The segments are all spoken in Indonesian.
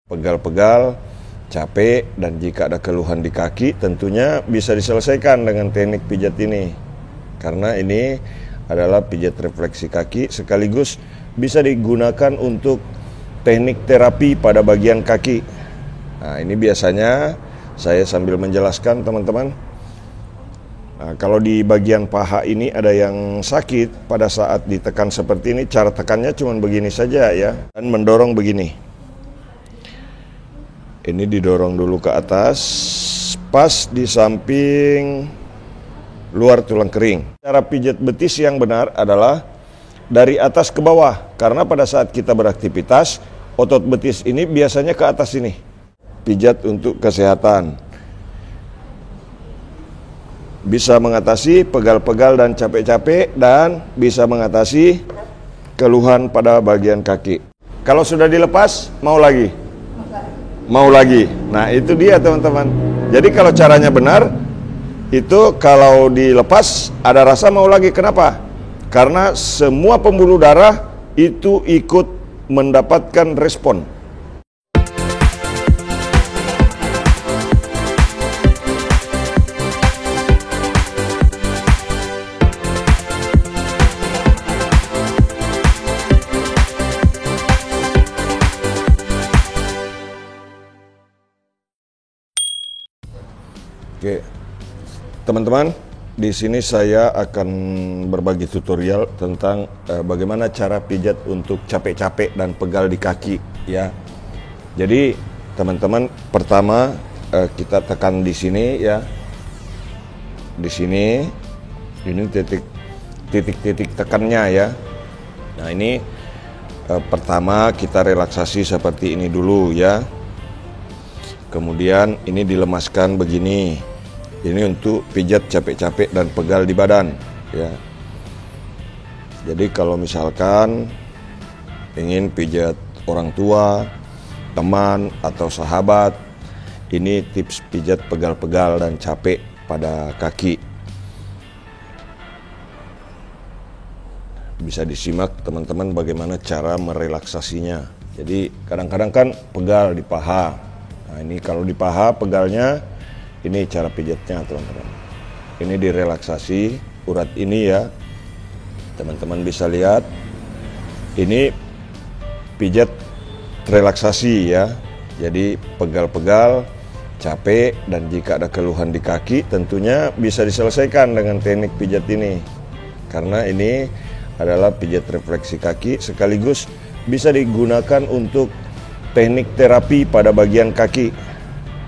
Pegal-pegal, capek, dan jika ada keluhan di kaki tentunya bisa diselesaikan dengan teknik pijat ini. Karena ini adalah pijat refleksi kaki sekaligus bisa digunakan untuk teknik terapi pada bagian kaki. Nah, ini biasanya saya sambil menjelaskan teman-teman. Nah, kalau di bagian paha ini ada yang sakit pada saat ditekan seperti ini, cara tekannya cuma begini saja ya, dan mendorong begini. Ini didorong dulu ke atas, pas di samping luar tulang kering. Cara pijat betis yang benar adalah dari atas ke bawah, karena pada saat kita beraktivitas, otot betis ini biasanya ke atas ini. Pijat untuk kesehatan. Bisa mengatasi pegal-pegal dan capek-capek, dan bisa mengatasi keluhan pada bagian kaki. Kalau sudah dilepas, mau lagi? Mau lagi. Nah, itu dia teman-teman. Jadi kalau caranya benar, itu kalau dilepas ada rasa mau lagi. Kenapa? Karena semua pembuluh darah itu ikut mendapatkan respon. Oke, teman-teman, di sini saya akan berbagi tutorial tentang bagaimana cara pijat untuk capek-capek dan pegal di kaki, ya. Jadi, teman-teman, pertama kita tekan di sini, ya. Di sini, ini titik-titik tekannya, ya. Nah, ini pertama kita relaksasi seperti ini dulu, ya. Kemudian ini dilemaskan begini. Ini untuk pijat capek-capek dan pegal di badan, ya. Jadi kalau misalkan ingin pijat orang tua, teman atau sahabat, ini tips pijat pegal-pegal dan capek pada kaki. Bisa disimak teman-teman bagaimana cara merelaksasinya. Jadi kadang-kadang kan pegal di paha. Nah, ini kalau di paha pegalnya, ini cara pijatnya teman-teman. Ini direlaksasi urat ini ya. Teman-teman bisa lihat. Ini pijat relaksasi ya. Jadi pegal-pegal, capek, dan jika ada keluhan di kaki tentunya bisa diselesaikan dengan teknik pijat ini. Karena ini adalah pijat refleksi kaki sekaligus bisa digunakan untuk teknik terapi pada bagian kaki.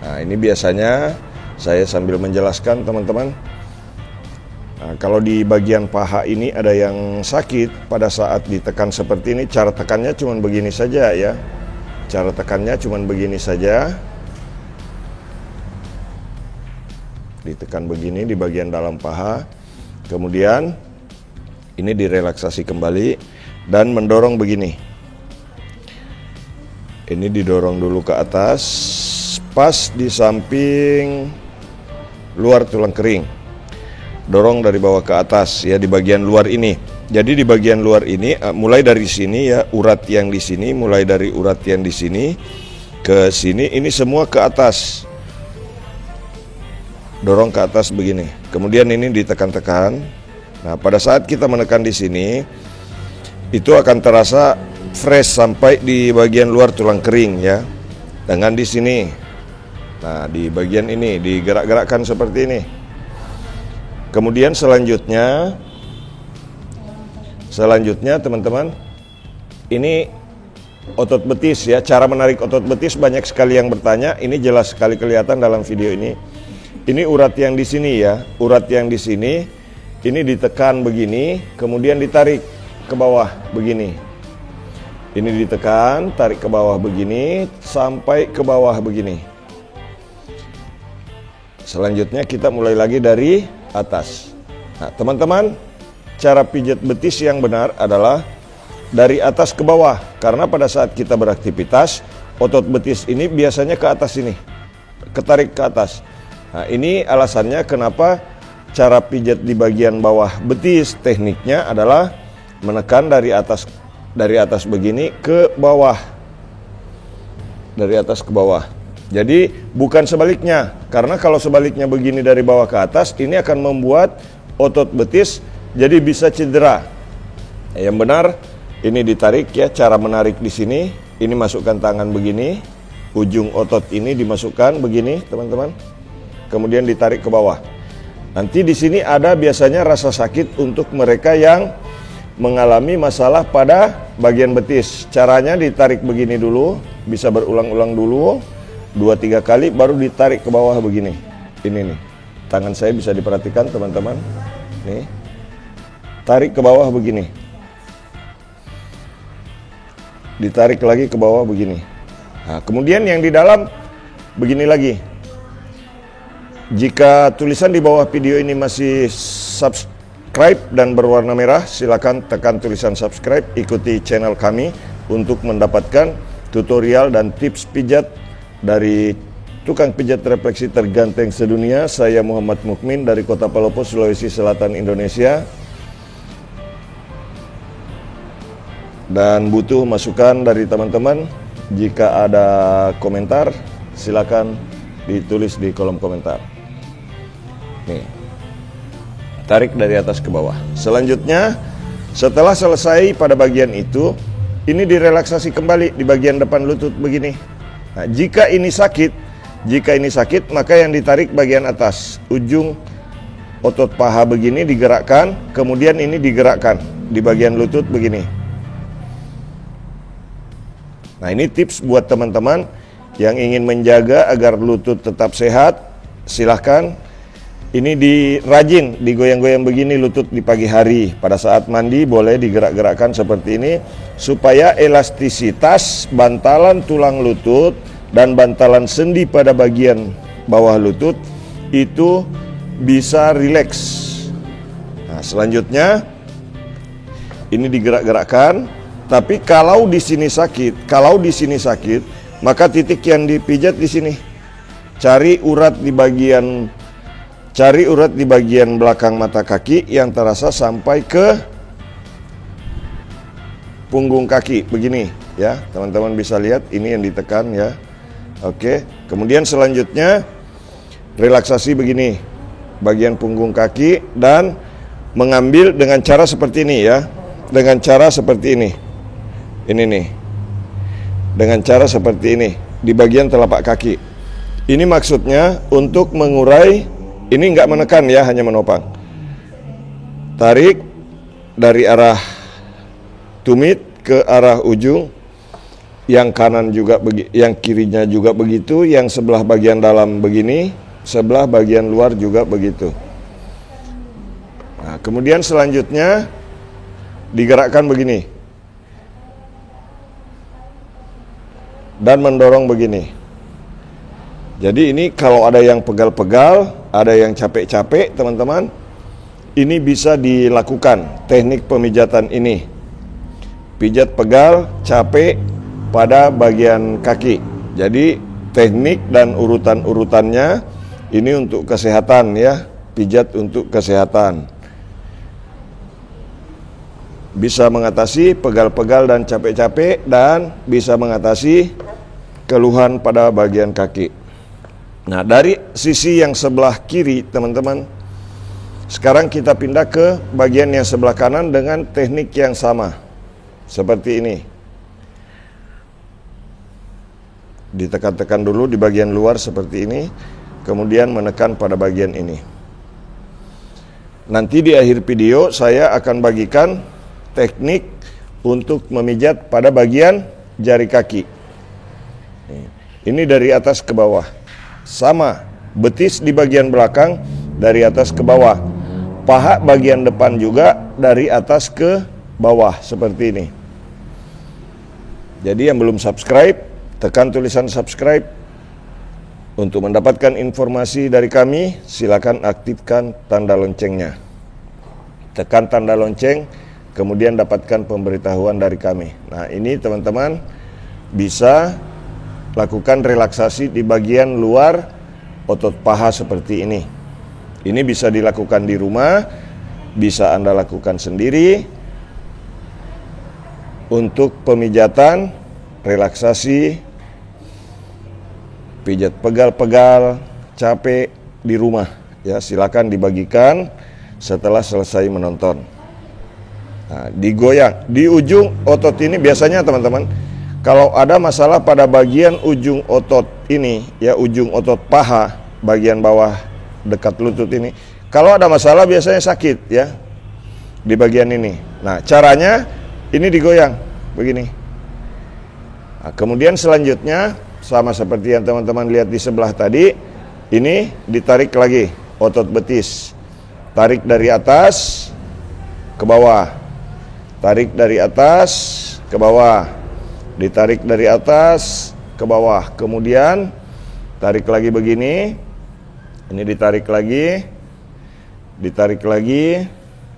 Nah, ini biasanya saya sambil menjelaskan teman-teman. Nah, kalau di bagian paha ini ada yang sakit pada saat ditekan seperti ini, cara tekannya cuma begini saja ya. Cara tekannya cuma begini saja. Ditekan begini di bagian dalam paha. Kemudian ini direlaksasi kembali dan mendorong begini. Ini didorong dulu ke atas, pas di samping luar tulang kering. Dorong dari bawah ke atas ya, di bagian luar ini. Jadi di bagian luar ini mulai dari sini ya, urat yang di sini, mulai dari urat yang di sini ke sini, ini semua ke atas. Dorong ke atas begini. Kemudian ini ditekan-tekan. Nah, pada saat kita menekan di sini, itu akan terasa fresh sampai di bagian luar tulang kering ya. Dengan di sini. Nah, di bagian ini digerak-gerakkan seperti ini. Kemudian selanjutnya teman-teman, ini otot betis ya. Cara menarik otot betis banyak sekali yang bertanya. Ini jelas sekali kelihatan dalam video ini. Ini urat yang di sini ya. Urat yang di sini ini ditekan begini, kemudian ditarik ke bawah begini. Ini ditekan, tarik ke bawah begini sampai ke bawah begini. Selanjutnya kita mulai lagi dari atas. Nah, teman-teman, cara pijat betis yang benar adalah dari atas ke bawah. Karena pada saat kita beraktivitas, otot betis ini biasanya ke atas ini. Ketarik ke atas. Nah, ini alasannya kenapa cara pijat di bagian bawah betis. Tekniknya adalah menekan dari atas begini ke bawah. dari atas ke bawah. Jadi bukan sebaliknya, karena kalau sebaliknya begini dari bawah ke atas, ini akan membuat otot betis jadi bisa cedera. Yang benar ini ditarik ya, cara menarik di sini. Ini masukkan tangan begini, ujung otot ini dimasukkan begini, teman-teman. Kemudian ditarik ke bawah. Nanti di sini ada biasanya rasa sakit untuk mereka yang mengalami masalah pada bagian betis. Caranya ditarik begini dulu, bisa berulang-ulang dulu, 2-3 kali baru ditarik ke bawah begini. Ini nih, tangan saya bisa diperhatikan teman-teman. Nih, tarik ke bawah begini. Ditarik lagi ke bawah begini. Nah, kemudian yang di dalam begini lagi. Jika tulisan di bawah video ini masih subscribe dan berwarna merah, silakan tekan tulisan subscribe, ikuti channel kami untuk mendapatkan tutorial dan tips pijat dari tukang pijat refleksi terganteng sedunia. Saya Muhammad Mukmin dari Kota Palopo, Sulawesi Selatan, Indonesia. Dan butuh masukan dari teman-teman. Jika ada komentar, silakan ditulis di kolom komentar. Nih, tarik dari atas ke bawah. Selanjutnya, setelah selesai pada bagian itu, ini direlaksasi kembali di bagian depan lutut begini. Nah, jika ini sakit, maka yang ditarik bagian atas, ujung otot paha begini digerakkan, kemudian ini digerakkan di bagian lutut begini. Nah, ini tips buat teman-teman yang ingin menjaga agar lutut tetap sehat. Silahkan ini dirajin, digoyang-goyang begini lutut di pagi hari. Pada saat mandi boleh digerak-gerakkan seperti ini, supaya elastisitas bantalan tulang lutut dan bantalan sendi pada bagian bawah lutut itu bisa rileks. Nah, selanjutnya ini digerak-gerakkan. Tapi kalau di sini sakit, maka titik yang dipijat di sini. Cari urat di bagian belakang mata kaki yang terasa sampai ke punggung kaki begini ya. Teman-teman bisa lihat ini yang ditekan ya. Oke, kemudian selanjutnya relaksasi begini. Bagian punggung kaki dan mengambil dengan cara seperti ini ya. Dengan cara seperti ini. Ini nih, dengan cara seperti ini di bagian telapak kaki. Ini maksudnya untuk mengurai, ini nggak menekan ya, hanya menopang. Tarik dari arah tumit ke arah ujung, yang kanan juga yang kirinya juga begitu, yang sebelah bagian dalam begini, sebelah bagian luar juga begitu. Nah, kemudian selanjutnya digerakkan begini. Dan mendorong begini. Jadi ini kalau ada yang pegal-pegal, ada yang capek-capek teman-teman, ini bisa dilakukan teknik pemijatan ini. Pijat pegal, capek pada bagian kaki. Jadi teknik dan urutan-urutannya ini untuk kesehatan ya, pijat untuk kesehatan. Bisa mengatasi pegal-pegal dan capek-capek dan bisa mengatasi keluhan pada bagian kaki. Nah, dari sisi yang sebelah kiri, teman-teman, sekarang kita pindah ke bagian yang sebelah kanan dengan teknik yang sama. Seperti ini. Ditekan-tekan dulu di bagian luar seperti ini, kemudian menekan pada bagian ini. Nanti di akhir video saya akan bagikan teknik untuk memijat pada bagian jari kaki. Ini dari atas ke bawah. Sama, betis di bagian belakang dari atas ke bawah. Paha bagian depan juga dari atas ke bawah seperti ini. Jadi yang belum subscribe, tekan tulisan subscribe. Untuk mendapatkan informasi dari kami, silakan aktifkan tanda loncengnya. Tekan tanda lonceng, kemudian dapatkan pemberitahuan dari kami. Nah, ini teman-teman bisa lakukan relaksasi di bagian luar otot paha seperti ini. Ini bisa dilakukan di rumah, bisa Anda lakukan sendiri untuk pemijatan, relaksasi pijat pegal-pegal, capek di rumah, ya silakan dibagikan setelah selesai menonton. Nah, digoyang di ujung otot ini biasanya teman-teman, kalau ada masalah pada bagian ujung otot ini, ya ujung otot paha, bagian bawah dekat lutut ini, kalau ada masalah biasanya sakit ya di bagian ini. Nah, caranya ini digoyang begini. Nah, kemudian selanjutnya sama seperti yang teman-teman lihat di sebelah tadi, ini ditarik lagi otot betis. Tarik dari atas ke bawah. Tarik dari atas ke bawah. Ditarik dari atas ke bawah. Kemudian tarik lagi begini. Ini ditarik lagi. Ditarik lagi.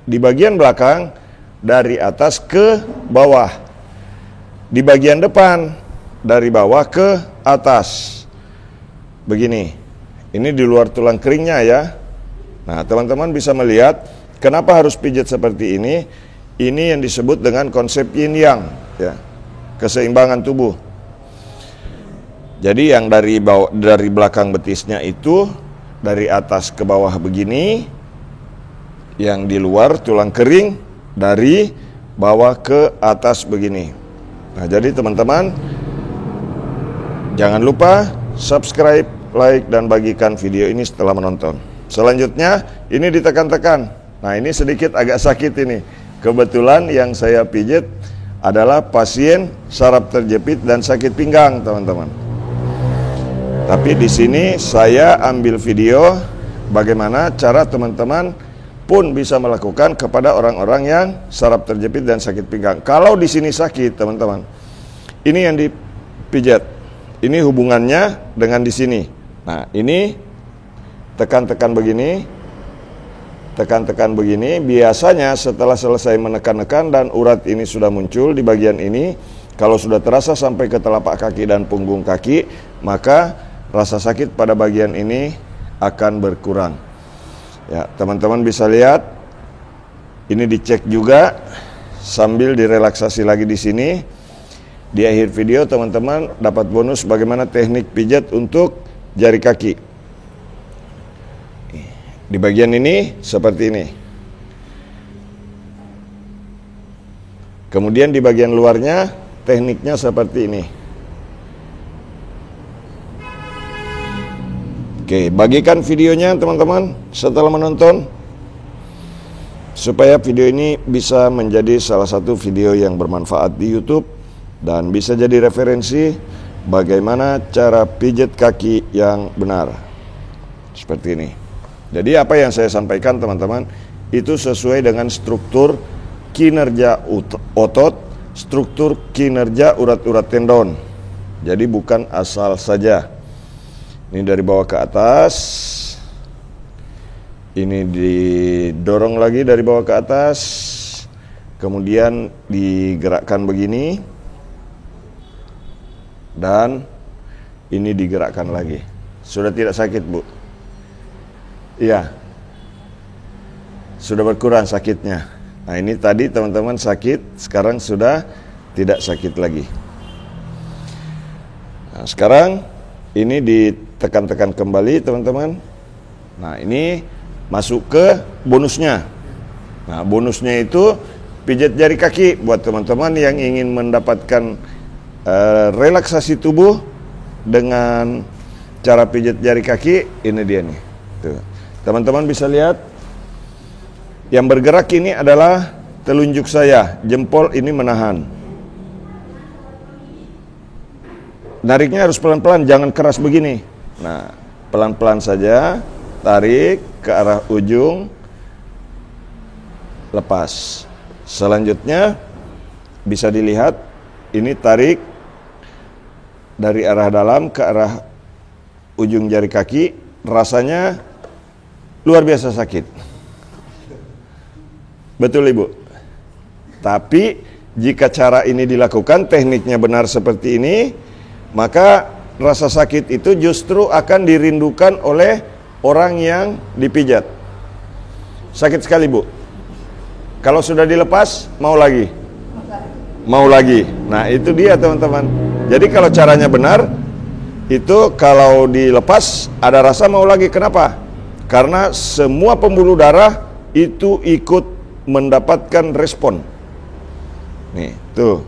Di bagian belakang dari atas ke bawah. Di bagian depan dari bawah ke atas. Begini. Ini di luar tulang keringnya ya. Nah, teman-teman bisa melihat kenapa harus pijat seperti ini. Ini yang disebut dengan konsep yin yang, ya. Keseimbangan tubuh. Jadi yang dari belakang betisnya itu dari atas ke bawah begini. Yang di luar tulang kering dari bawah ke atas begini. Nah, jadi teman-teman jangan lupa subscribe, like, dan bagikan video ini setelah menonton. Selanjutnya, ini ditekan-tekan. Nah, ini sedikit agak sakit ini. Kebetulan yang saya pijat adalah pasien saraf terjepit dan sakit pinggang, teman-teman. Tapi di sini saya ambil video bagaimana cara teman-teman pun bisa melakukan kepada orang-orang yang saraf terjepit dan sakit pinggang. Kalau di sini sakit, teman-teman, ini yang dipijat. Ini hubungannya dengan di sini. Nah, ini tekan-tekan begini, tekan-tekan begini. Biasanya setelah selesai menekan-nekan dan urat ini sudah muncul di bagian ini, kalau sudah terasa sampai ke telapak kaki dan punggung kaki, maka rasa sakit pada bagian ini akan berkurang. Ya, teman-teman bisa lihat, ini dicek juga sambil direlaksasi lagi di sini. Di akhir video teman-teman dapat bonus bagaimana teknik pijat untuk jari kaki. Di bagian ini seperti ini. Kemudian di bagian luarnya tekniknya seperti ini. Oke, bagikan videonya teman-teman setelah menonton, supaya video ini bisa menjadi salah satu video yang bermanfaat di YouTube dan bisa jadi referensi bagaimana cara pijat kaki yang benar. Seperti ini. Jadi apa yang saya sampaikan teman-teman itu sesuai dengan struktur kinerja otot, struktur kinerja urat-urat tendon. Jadi bukan asal saja. Ini dari bawah ke atas. Ini didorong lagi dari bawah ke atas. Kemudian digerakkan begini. Dan ini digerakkan lagi. Sudah tidak sakit, Bu? Iya. Sudah berkurang sakitnya. Nah, ini tadi teman-teman sakit, sekarang sudah tidak sakit lagi. Nah, sekarang ini ditekan-tekan kembali teman-teman. Nah, ini masuk ke bonusnya. Nah, bonusnya itu pijat jari kaki buat teman-teman yang ingin mendapatkan relaksasi tubuh dengan cara pijat jari kaki. Ini dia nih. Tuh. Teman-teman bisa lihat, yang bergerak ini adalah telunjuk saya, jempol ini menahan. Nariknya harus pelan-pelan, jangan keras begini. Nah, pelan-pelan saja, tarik ke arah ujung, lepas. Selanjutnya bisa dilihat, ini tarik dari arah dalam ke arah ujung jari kaki, rasanya luar biasa sakit. Betul, Ibu? Tapi jika cara ini dilakukan, tekniknya benar seperti ini, maka rasa sakit itu justru akan dirindukan oleh orang yang dipijat. Sakit sekali, Bu. Kalau sudah dilepas, mau lagi? Mau lagi. Nah, itu dia teman-teman. Jadi kalau caranya benar, itu kalau dilepas ada rasa mau lagi. Kenapa? Karena semua pembuluh darah itu ikut mendapatkan respon. Nih, tuh.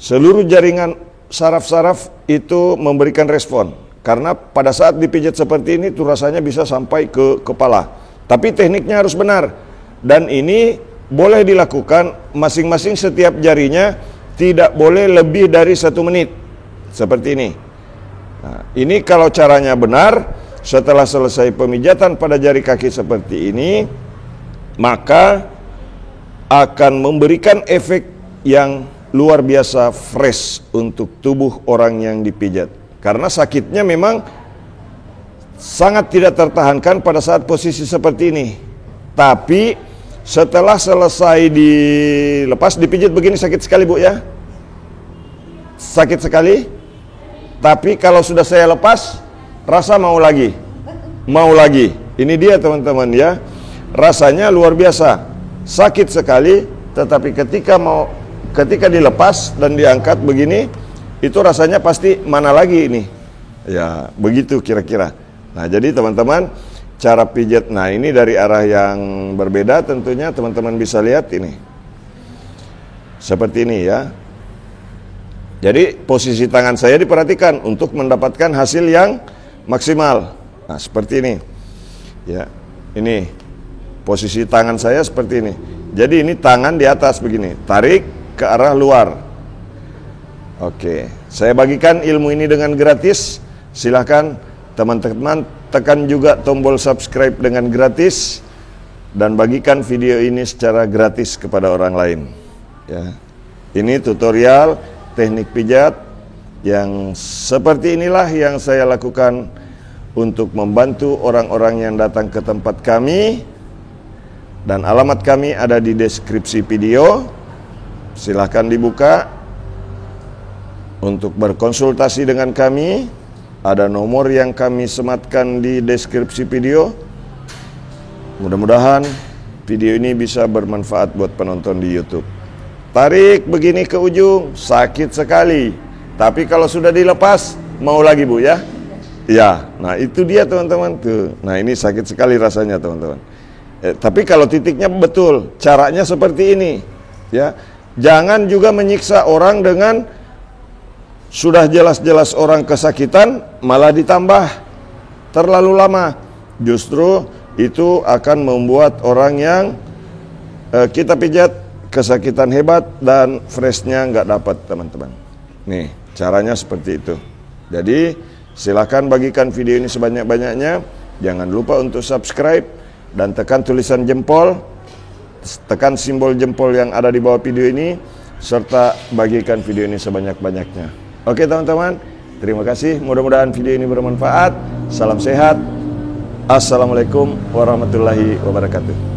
Seluruh jaringan saraf-saraf itu memberikan respon. Karena pada saat dipijat seperti ini tuh rasanya bisa sampai ke kepala. Tapi tekniknya harus benar. Dan ini boleh dilakukan masing-masing setiap jarinya tidak boleh lebih dari 1 menit. Seperti ini. Nah, ini kalau caranya benar, setelah selesai pemijatan pada jari kaki seperti ini, maka akan memberikan efek yang luar biasa fresh untuk tubuh orang yang dipijat. Karena sakitnya memang sangat tidak tertahankan pada saat posisi seperti ini. Tapi setelah selesai dilepas, dipijat begini sakit sekali Bu ya. Sakit sekali. Tapi kalau sudah saya lepas, rasa mau lagi. Mau lagi. Ini dia teman-teman ya. Rasanya luar biasa. Sakit sekali, tetapi ketika dilepas dan diangkat begini, itu rasanya pasti mana lagi ini. Ya, begitu kira-kira. Nah, jadi teman-teman, cara pijat, nah ini dari arah yang berbeda tentunya teman-teman bisa lihat ini. Seperti ini ya. Jadi posisi tangan saya diperhatikan untuk mendapatkan hasil yang maksimal. Nah, seperti ini. Ya, ini posisi tangan saya seperti ini. Jadi ini tangan di atas begini, tarik ke arah luar. Oke, saya bagikan ilmu ini dengan gratis. Silahkan teman-teman tekan juga tombol subscribe dengan gratis dan bagikan video ini secara gratis kepada orang lain. Ya, ini tutorial teknik pijat yang seperti inilah yang saya lakukan untuk membantu orang-orang yang datang ke tempat kami, dan alamat kami ada di deskripsi video. Silahkan dibuka untuk berkonsultasi dengan kami. Ada nomor yang kami sematkan di deskripsi video. Mudah-mudahan video ini bisa bermanfaat buat penonton di YouTube. Tarik begini ke ujung, sakit sekali. Tapi kalau sudah dilepas, mau lagi Bu ya? Ya, nah itu dia teman-teman tuh. Nah ini sakit sekali rasanya teman-teman. Tapi kalau titiknya betul, caranya seperti ini. Ya, jangan juga menyiksa orang dengan sudah jelas-jelas orang kesakitan, malah ditambah terlalu lama. Justru itu akan membuat orang yang kita pijat kesakitan hebat dan freshnya nggak dapat teman-teman. Nih caranya seperti itu. Jadi silakan bagikan video ini sebanyak-banyaknya. Jangan lupa untuk subscribe dan tekan tulisan jempol, tekan simbol jempol yang ada di bawah video ini, serta bagikan video ini sebanyak-banyaknya. Oke teman-teman, terima kasih. Mudah-mudahan video ini bermanfaat. Salam sehat. Assalamualaikum warahmatullahi wabarakatuh.